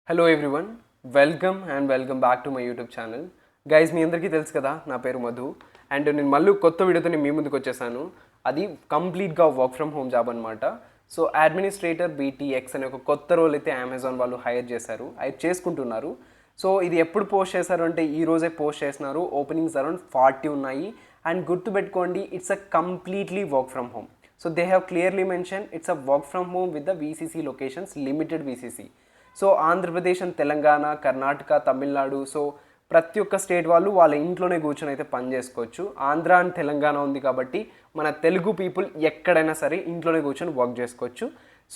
Hello everyone, welcome back to my YouTube channel. Guys, మీ అందరికీ తెలుసు కదా, నా పేరు మధు. అండ్ నేను మళ్ళీ కొత్త వీడియోతో నేను మీ ముందుకు వచ్చేసాను. అది కంప్లీట్గా వర్క్ ఫ్రమ్ హోమ్ జాబ్ అనమాట. సో అడ్మినిస్ట్రేటర్ బీటీఎక్స్ అనే ఒక కొత్త రోల్ అయితే అమెజాన్ వాళ్ళు హైర్ చేసుకుంటున్నారు. సో ఇది ఎప్పుడు పోస్ట్ చేశారు అంటే ఈ రోజే పోస్ట్ చేస్తున్నారు. ఓపెనింగ్స్ అరౌండ్ 40 ఉన్నాయి. అండ్ గుర్తుపెట్టుకోండి, it's a completely work from home. So they have clearly mention it's a work from home with the VCC locations, limited VCC. So Andhra Pradesh and Telangana, Karnataka, Tamil Nadu, so ప్రతి ఒక్క స్టేట్ వాళ్ళు వాళ్ళ ఇంట్లోనే కూర్చొని అయితే పని చేసుకోవచ్చు. ఆంధ్ర అండ్ తెలంగాణ ఉంది కాబట్టి మన తెలుగు పీపుల్ ఎక్కడైనా సరే ఇంట్లోనే కూర్చొని వర్క్ చేసుకోవచ్చు.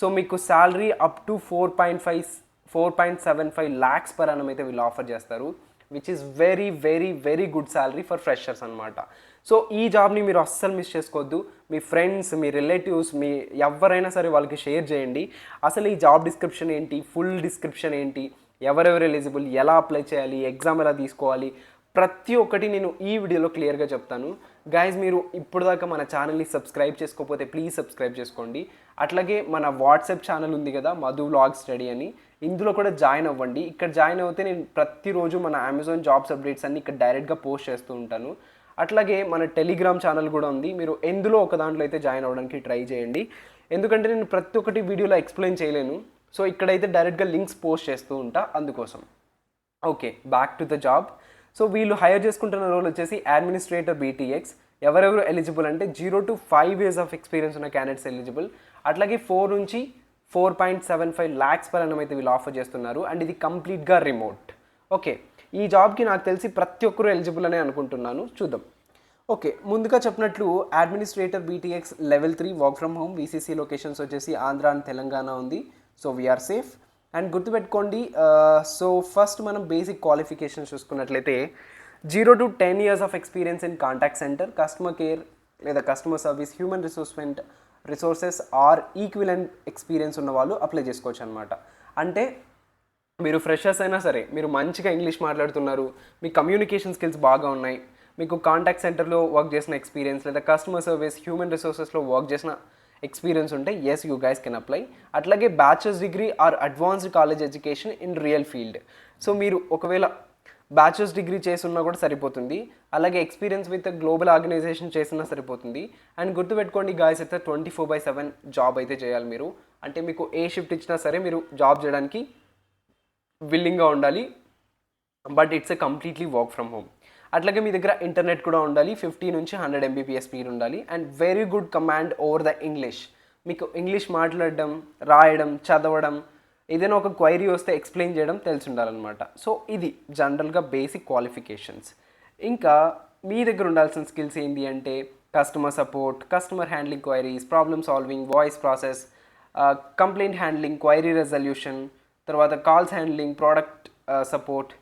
సో మీకు salary up to 4.75 lakhs per annum అయితే వీళ్ళు ఆఫర్ చేస్తారు, which is very very very good salary for freshers అనమాట. సో ఈ జాబ్ని మీరు అస్సలు మిస్ చేసుకోవద్దు. మీ ఫ్రెండ్స్, మీ రిలేటివ్స్, మీ ఎవరైనా సరే వాళ్ళకి షేర్ చేయండి. అసలు ఈ జాబ్ డిస్క్రిప్షన్ ఏంటి, ఫుల్ డిస్క్రిప్షన్ ఏంటి, ఎవరెవరు ఎలిజిబుల్, ఎలా అప్లై చేయాలి, ఎగ్జామ్ ఎలా తీసుకోవాలి, ప్రతి ఒక్కటి నేను ఈ వీడియోలో క్లియర్గా చెప్తాను. గైజ్, మీరు ఇప్పుడు దాకా మన ఛానల్ని సబ్స్క్రైబ్ చేసుకోకపోతే ప్లీజ్ సబ్స్క్రైబ్ చేసుకోండి. అట్లాగే మన వాట్సాప్ ఛానల్ ఉంది కదా, మధు వ్లాగ్ స్టడీ అని, ఇందులో కూడా జాయిన్ అవ్వండి. ఇక్కడ జాయిన్ అవుతే నేను ప్రతిరోజు మన అమెజాన్ జాబ్స్ అప్డేట్స్ అన్ని ఇక్కడ డైరెక్ట్గా పోస్ట్ చేస్తూ ఉంటాను. అట్లాగే మన టెలిగ్రామ్ ఛానల్ కూడా ఉంది. మీరు ఎందులో ఒక దాంట్లో అయితే జాయిన్ అవ్వడానికి ట్రై చేయండి. ఎందుకంటే నేను ప్రతి ఒక్కటి వీడియోలో ఎక్స్ప్లెయిన్ చేయలేను. సో ఇక్కడైతే డైరెక్ట్గా లింక్స్ పోస్ట్ చేస్తూ ఉంటా, అందుకోసం. Okay, back to the job. So వీళ్ళు హైర్ చేసుకుంటున్న రోల్ వచ్చేసి అడ్మినిస్ట్రేటర్ బీటీఎక్స్. ఎవరెవరు ఎలిజిబుల్ అంటే 0 to 5 years ఆఫ్ ఎక్స్పీరియన్స్ ఉన్న క్యాండిడేట్స్ ఎలిజిబుల్. అట్లాగే 4 నుంచి 4.75 ల్యాక్స్ పర్ annum అయితే వీళ్ళు ఆఫర్ చేస్తున్నారు. అండ్ ఇది కంప్లీట్గా రిమోట్. ఓకే, ఈ జాబ్కి నాకు తెలిసి ప్రతి ఒక్కరూ ఎలిజిబుల్ అనే అనుకుంటున్నాను. చూద్దాం. ఓకే, ముందుగా చెప్పినట్లు administrator BTX level 3 work from home, VCC locations వచ్చేసి ఆంధ్ర అండ్ తెలంగాణ ఉంది. So we are safe. అండ్ గుర్తుపెట్టుకోండి, సో ఫస్ట్ మనం బేసిక్ క్వాలిఫికేషన్స్ చూసుకున్నట్లయితే 0 to 10 years of experience in contact centre, customer care లేదా customer service, human resources or equivalent experience ఉన్న వాళ్ళు apply చేసుకోవచ్చు అనమాట. అంటే మీరు ఫ్రెషర్స్ అయినా సరే, మీరు మంచిగా ఇంగ్లీష్ మాట్లాడుతున్నారు, మీ కమ్యూనికేషన్ స్కిల్స్ బాగా ఉన్నాయి, మీకు కాంటాక్ట్ సెంటర్లో వర్క్ చేసిన ఎక్స్పీరియన్స్ లేదా కస్టమర్ సర్వీస్, హ్యూమన్ రిసోర్సెస్లో వర్క్ చేసిన ఎక్స్పీరియన్స్ ఉంటే yes, you guys can apply. అట్లాగే bachelors degree or advanced college education in real field. So మీరు ఒకవేళ బ్యాచిలర్స్ డిగ్రీ చేస్తున్నా కూడా సరిపోతుంది. అలాగే ఎక్స్పీరియన్స్ విత్ గ్లోబల్ ఆర్గనైజేషన్ చేసినా సరిపోతుంది. అండ్ గుర్తుపెట్టుకోండి గాయస్, అయితే 24/7 జాబ్ అయితే చేయాలి మీరు. అంటే మీకు ఏ షిఫ్ట్ ఇచ్చినా సరే మీరు జాబ్ చేయడానికి విల్లింగ్గా ఉండాలి. But it's a completely work from home. అట్లాగే మీ దగ్గర ఇంటర్నెట్ కూడా ఉండాలి. 50 నుంచి 100 Mbps స్పీడ్ ఉండాలి. And very good command over the English. మీకు ఇంగ్లీష్ మాట్లాడడం, రాయడం, చదవడం, ఏదైనా ఒక క్వైరీ వస్తే ఎక్స్ప్లెయిన్ చేయడం తెలిసి ఉండాలన్నమాట. సో ఇది జనరల్గా బేసిక్ క్వాలిఫికేషన్స్. ఇంకా మీ దగ్గర ఉండాల్సిన స్కిల్స్ ఏంటి అంటే customer support, customer handling queries, problem solving, voice process, complaint handling, query resolution, తర్వాత calls handling, product support,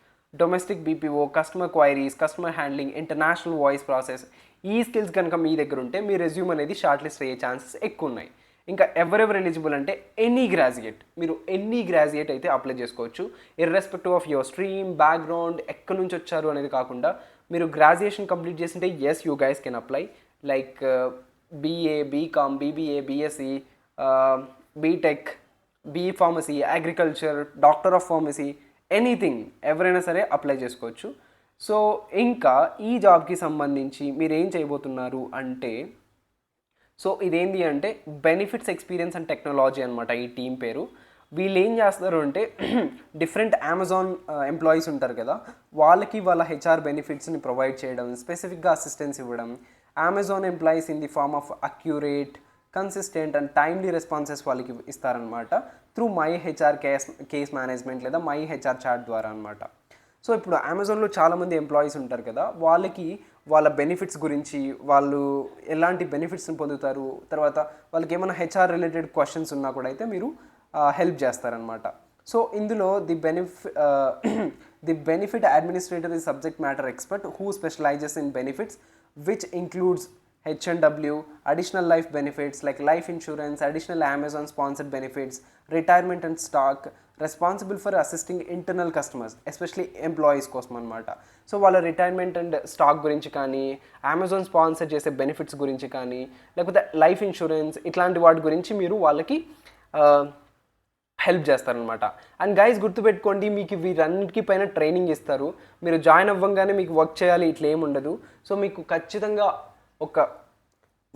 domestic BPO, customer queries, customer handling, international voice process. ఈ స్కిల్స్ కనుక మీ దగ్గర ఉంటే మీ రెజ్యూమ్ అనేది షార్ట్ లిస్ట్ అయ్యే ఛాన్సెస్ ఎక్కువ ఉన్నాయి. ఇంకా ఎవరెవరు ఎలిజిబుల్ అంటే ఎనీ గ్రాడ్యుయేట్, మీరు ఎనీ గ్రాడ్యుయేట్ అయితే అప్లై చేసుకోవచ్చు. Irrespective of your stream, background, ఎక్కడి నుంచి వచ్చారు అనేది కాకుండా మీరు గ్రాడ్యుయేషన్ కంప్లీట్ చేసింటే yes, you guys can apply. Like BA, BCom, BBA, BSc, BTech, B pharmacy, agriculture, doctor of pharmacy, anything, ఎవరైనా సరే అప్లై చేసుకోవచ్చు. సో ఇంకా ఈ జాబ్కి సంబంధించి మీరు ఏం చేయబోతున్నారు అంటే, సో ఇదేంటి అంటే బెనిఫిట్స్ ఎక్స్పీరియన్స్ అండ్ టెక్నాలజీ అనమాట ఈ టీం పేరు. వీళ్ళు ఏం చేస్తారు అంటే డిఫరెంట్ అమెజాన్ ఎంప్లాయీస్ ఉంటారు కదా, వాళ్ళకి వాళ్ళ హెచ్ఆర్ బెనిఫిట్స్ని ప్రొవైడ్ చేయడం, స్పెసిఫిక్గా అసిస్టెన్స్ ఇవ్వడం. Amazon employees in the form of accurate, consistent and timely responses వాళ్ళకి ఇస్తారనమాట through my HR case management లేదా మై హెచ్ఆర్ చాట్ ద్వారా అనమాట. సో ఇప్పుడు అమెజాన్లో చాలామంది ఎంప్లాయీస్ ఉంటారు కదా, వాళ్ళకి వాళ్ళ బెనిఫిట్స్ గురించి, వాళ్ళు ఎలాంటి బెనిఫిట్స్ని పొందుతారు, తర్వాత వాళ్ళకి ఏమైనా హెచ్ఆర్ రిలేటెడ్ క్వశ్చన్స్ ఉన్నా కూడా అయితే మీరు హెల్ప్ చేస్తారనమాట. సో ఇందులో the benefit administrator is subject matter expert who specialises in benefits which includes H&W, additional life benefits like life insurance, additional Amazon sponsored benefits, retirement and stock, responsible for assisting internal customers, especially employees కోసం అనమాట. So వాళ్ళ retirement and stock గురించి కానీ, Amazon sponsor చేసే benefits గురించి కానీ, లేకపోతే life insurance, ఇట్లాంటి వాటి గురించి మీరు వాళ్ళకి హెల్ప్ చేస్తారనమాట. అండ్ గైస్ గుర్తుపెట్టుకోండి, మీకు వీరన్నిటికి పైన ట్రైనింగ్ ఇస్తారు. మీరు జాయిన్ అవ్వంగానే మీకు వర్క్ చేయాలి ఇట్లా ఏమి ఉండదు. సో మీకు ఖచ్చితంగా ఒక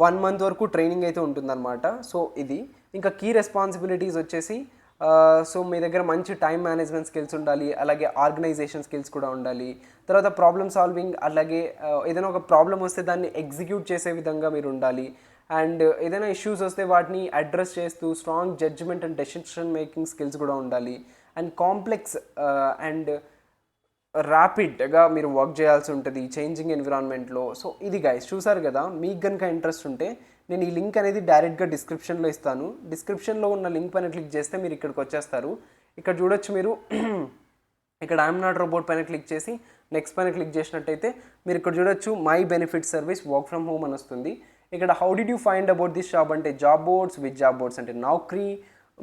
1 మంత్ వరకు ట్రైనింగ్ అయితే ఉంటుందన్నమాట. సో ఇది ఇంకా కీ రెస్పాన్సిబిలిటీస్ వచ్చేసి సో మీ దగ్గర మంచి టైం మేనేజ్మెంట్ స్కిల్స్ ఉండాలి, అలాగే ఆర్గనైజేషన్ స్కిల్స్ కూడా ఉండాలి. తర్వాత ప్రాబ్లమ్ సాల్వింగ్, అలాగే ఏదైనా ఒక ప్రాబ్లం వస్తే దాన్ని ఎగ్జిక్యూట్ చేసే విధంగా మీరు ఉండాలి. అండ్ ఏదైనా ఇష్యూస్ వస్తే వాటిని అడ్రస్ చేస్తూ strong judgment and decision making skills కూడా ఉండాలి. అండ్ కాంప్లెక్స్ అండ్ ర్యాపిడ్గా మీరు వర్క్ చేయాల్సి ఉంటుంది చేంజింగ్ ఎన్విరాన్మెంట్లో. సో ఇది గైస్ చూసారు కదా. మీకు కనుక ఇంట్రెస్ట్ ఉంటే నేను ఈ లింక్ అనేది డైరెక్ట్గా డిస్క్రిప్షన్లో ఇస్తాను. డిస్క్రిప్షన్లో ఉన్న లింక్ పైన క్లిక్ చేస్తే మీరు ఇక్కడికి వచ్చేస్తారు. ఇక్కడ చూడొచ్చు మీరు ఇక్కడ ఐఎమ్ నాట్ రోబోట్ పైన క్లిక్ చేసి నెక్స్ట్ పైన క్లిక్ చేసినట్టయితే మీరు ఇక్కడ చూడొచ్చు my benefit service work from home అని వస్తుంది. ఇక్కడ how did you find about this job అంటే job boards, with job boards అంటే నౌకరీ,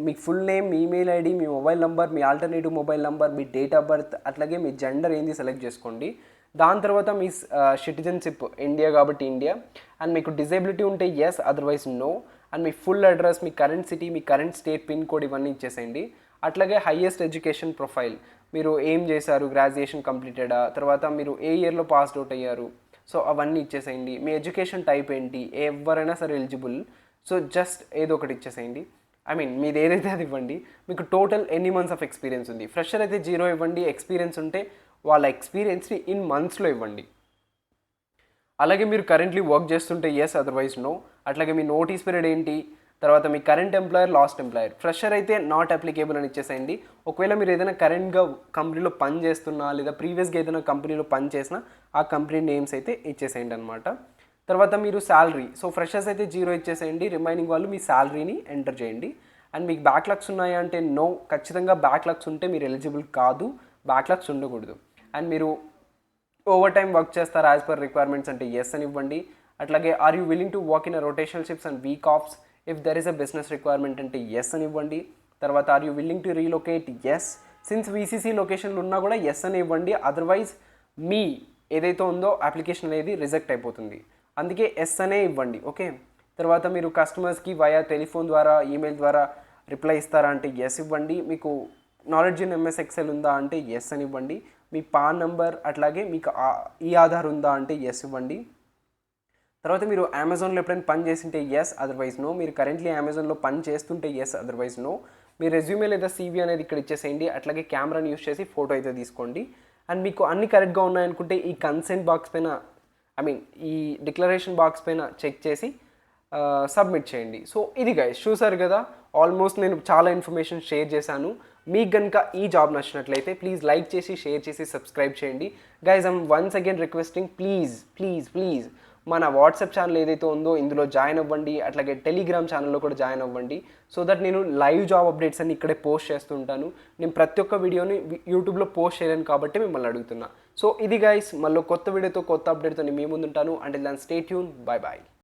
మీ ఫుల్ నేమ్, మీ ఈమెయిల్ ఐడి, మీ మొబైల్ నెంబర్, మీ ఆల్టర్నేటివ్ మొబైల్ నెంబర్, మీ డేట్ ఆఫ్ బర్త్, అట్లాగే మీ జెండర్ ఏంది సెలెక్ట్ చేసుకోండి. దాని తర్వాత మీ సిటిజన్షిప్ ఇండియా కాబట్టి ఇండియా, అండ్ మీకు డిజేబిలిటీ ఉంటే ఎస్, అదర్వైజ్ నో. అండ్ మీ ఫుల్ అడ్రస్, మీ కరెంట్ సిటీ, మీ కరెంట్ స్టేట్ పిన్ కోడ్ ఇవన్నీ ఇచ్చేసేయండి. అట్లాగే హైయెస్ట్ ఎడ్యుకేషన్ ప్రొఫైల్, మీరు ఏం చేశారు, గ్రాడ్యుయేషన్ కంప్లీటెడా, తర్వాత మీరు ఏ ఇయర్లో పాస్డ్ అవుట్ అయ్యారు, సో అవన్నీ ఇచ్చేసేయండి. మీ ఎడ్యుకేషన్ టైప్ ఏంటి, ఎవరైనా సరే ఎలిజిబుల్, సో జస్ట్ ఏదో ఒకటి ఇచ్చేసేయండి. ఐ మీన్ మీది ఏదైతే అది ఇవ్వండి. మీకు టోటల్ ఎన్ని మంత్స్ ఆఫ్ ఎక్స్పీరియన్స్ ఉంది, ఫ్రెషర్ అయితే 0 ఇవ్వండి, ఎక్స్పీరియన్స్ ఉంటే వాళ్ళ ఎక్స్పీరియన్స్ని ఇన్ మంత్స్లో ఇవ్వండి. అలాగే మీరు కరెంట్లీ వర్క్ చేస్తుంటే ఎస్, అదర్వైజ్ నో. అట్లాగే మీ నోటీస్ పీరియడ్ ఏంటి, తర్వాత మీ current employer, last employer. Fresher అయితే నాట్ అప్లికేబుల్ అని ఇచ్చేసేయండి. ఒకవేళ మీరు ఏదైనా కరెంట్గా కంపెనీలో పని చేస్తున్నా లేదా ప్రీవియస్గా ఏదైనా కంపెనీలో పని చేసినా ఆ కంపెనీ నేమ్స్ అయితే ఇచ్చేసేయండి అనమాట. తర్వాత మీరు శాలరీ, సో ఫ్రెషర్స్ అయితే 0 ఇచ్చేసేయండి, రిమైనింగ్ వాళ్ళు మీ శాలరీని ఎంటర్ చేయండి. అండ్ మీకు బ్యాక్లాగ్స్ ఉన్నాయా అంటే నో, ఖచ్చితంగా బ్యాక్లాగ్స్ ఉంటే మీరు ఎలిజిబుల్ కాదు, బ్యాక్లాగ్స్ ఉండకూడదు. అండ్ మీరు ఓవర్ టైం వర్క్ చేస్తారు యాజ్ పర్ రిక్వైర్మెంట్స్ అంటే ఎస్ అని ఇవ్వండి. అట్లాగే are you willing to work in rotational shifts and week offs if there is a business requirement అంటే ఎస్ అని ఇవ్వండి. తర్వాత are you willing to relocate, yes. Since VCC లొకేషన్లు ఉన్నా కూడా ఎస్ అని ఇవ్వండి, అదర్వైజ్ మీ ఏదైతే ఉందో అప్లికేషన్ అనేది రిజెక్ట్ అయిపోతుంది, అందుకే ఎస్ అనే ఇవ్వండి. ఓకే. తర్వాత మీరు కస్టమర్స్కి వయా టెలిఫోన్ ద్వారా, ఈమెయిల్ ద్వారా రిప్లై ఇస్తారా అంటే ఎస్ ఇవ్వండి. మీకు నాలెడ్జ్ ఇన్ ఎంఎస్ ఎక్సెల్ ఉందా అంటే ఎస్ అని ఇవ్వండి. మీ పాన్ నంబర్ అట్లాగే మీకు ఈ ఆధార్ ఉందా అంటే ఎస్ ఇవ్వండి. తర్వాత మీరు అమెజాన్లో ఎప్పుడైనా పని చేస్తుంటే ఎస్, అదర్వైజ్ నో. మీరు కరెంట్లీ అమెజాన్లో పని చేస్తుంటే ఎస్, అదర్వైజ్ నో. మీ రెజ్యూమే లేదా సీవీ అనేది ఇక్కడ ఇచ్చేసేయండి. అట్లాగే కెమెరాని యూస్ చేసి ఫోటో అయితే తీసుకోండి. అండ్ మీకు అన్ని కరెక్ట్గా ఉన్నాయనుకుంటే ఈ కన్సెంట్ బాక్స్ పైన, ఐ మీన్ ఈ డిక్లరేషన్ బాక్స్ పైన చెక్ చేసి సబ్మిట్ చేయండి. సో ఇది గైస్ చూసారు కదా, ఆల్మోస్ట్ నేను చాలా ఇన్ఫర్మేషన్ షేర్ చేశాను. మీకు కనుక ఈ జాబ్ నచ్చినట్లయితే ప్లీజ్ లైక్ చేసి, షేర్ చేసి, సబ్స్క్రైబ్ చేయండి. Guys I'm once again requesting, please please please మన వాట్సాప్ ఛానల్ ఏదైతే ఉందో ఇందులో జాయిన్ అవ్వండి. అట్లాగే టెలిగ్రామ్ ఛానల్లో కూడా జాయిన్ అవ్వండి. సో దట్ నేను లైవ్ జాబ్ అప్డేట్స్ అన్ని ఇక్కడే పోస్ట్ చేస్తూ ఉంటాను. నేను ప్రతి ఒక్క వీడియోని యూట్యూబ్లో పోస్ట్ చేయలేను కాబట్టి మిమ్మల్ని అడుగుతున్నా. సో ఇది గైస్, మళ్ళీ కొత్త వీడియోతో, కొత్త అప్డేట్తో నేను మీ ముందు ఉంటాను. Until then stay tune, bye bye.